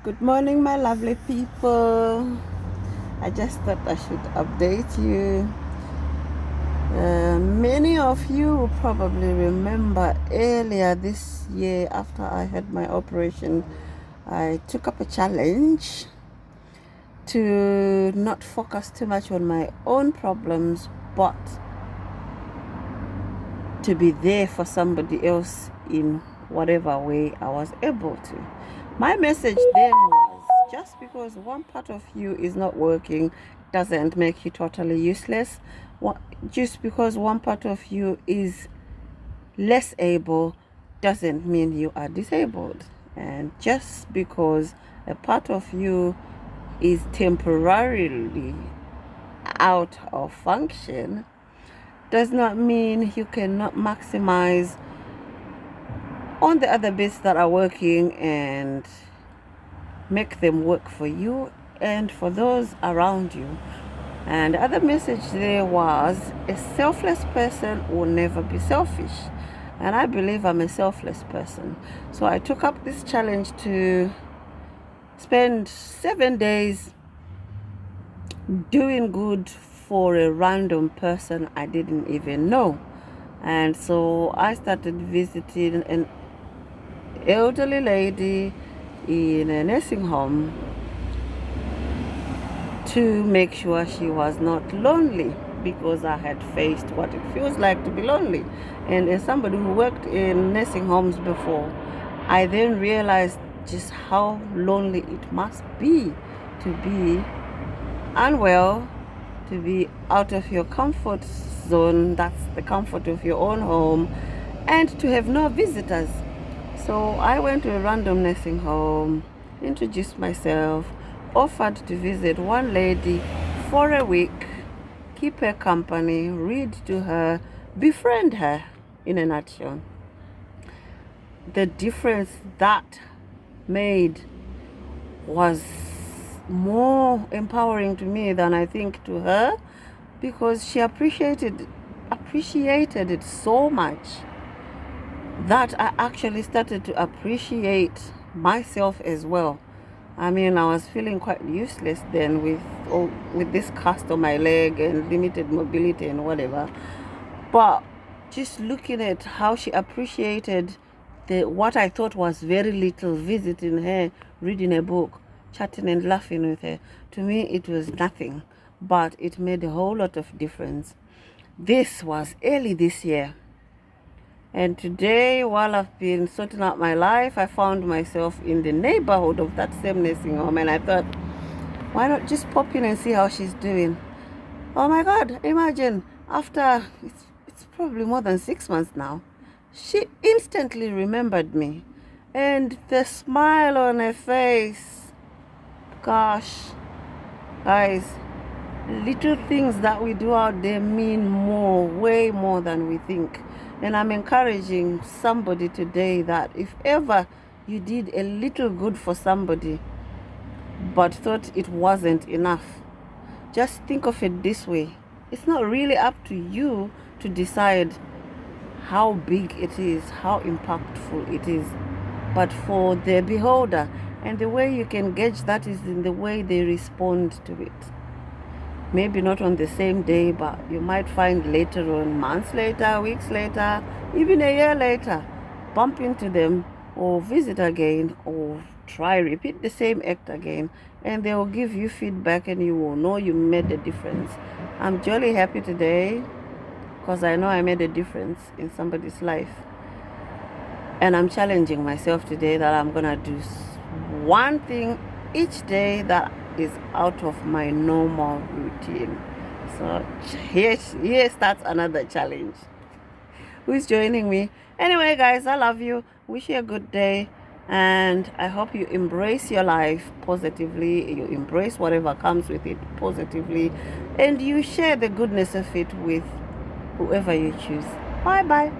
Good morning, my lovely people. I just thought I should update you. Many of you probably remember earlier this year, after I had my operation, I took up a challenge to not focus too much on my own problems, but to be there for somebody else in whatever way I was able to. My message then was, just because one part of you is not working doesn't make you totally useless. Just because one part of you is less able doesn't mean you are disabled. And just because a part of you is temporarily out of function does not mean you cannot maximize on the other bits that are working and make them work for you and for those around you. And the other message there was, a selfless person will never be selfish. And I believe I'm a selfless person. So I took up this challenge to spend 7 days doing good for a random person I didn't even know. And so I started visiting an elderly lady in a nursing home to make sure she was not lonely, because I had faced what it feels like to be lonely. And as somebody who worked in nursing homes before, I then realized just how lonely it must be to be unwell, to be out of your comfort zone, that's the comfort of your own home, and to have no visitors. So I went to a random nursing home, introduced myself, offered to visit one lady for a week, keep her company, read to her, befriend her, in a nutshell. The difference that made was more empowering to me than I think to her, because she appreciated it so much that I actually started to appreciate myself as well. I mean, I was feeling quite useless then with this cast on my leg and limited mobility and whatever. But just looking at how she appreciated what I thought was very little, visiting her, reading a book, chatting and laughing with her, to me it was nothing, but it made a whole lot of difference. This was early this year. And today, while I've been sorting out my life, I found myself in the neighborhood of that same nursing home. And I thought, why not just pop in and see how she's doing? Oh my God, imagine, after, it's probably more than 6 months now, she instantly remembered me. And the smile on her face, gosh, guys, little things that we do out there mean more, way more than we think. And I'm encouraging somebody today that if ever you did a little good for somebody but thought it wasn't enough, just think of it this way. It's not really up to you to decide how big it is, how impactful it is, but for the beholder. And the way you can gauge that is in the way they respond to it. Maybe not on the same day, but you might find later on, months later, weeks later, even a year later, bump into them or visit again or repeat the same act again, and they will give you feedback and you will know you made a difference. I'm jolly happy today because I know I made a difference in somebody's life. And I'm challenging myself today that I'm going to do one thing each day that is out of my normal routine. So here starts another challenge. Who's joining me? Anyway, guys, I love you. Wish you a good day. And I hope you embrace your life positively. You embrace whatever comes with it positively. And you share the goodness of it with whoever you choose. Bye-bye.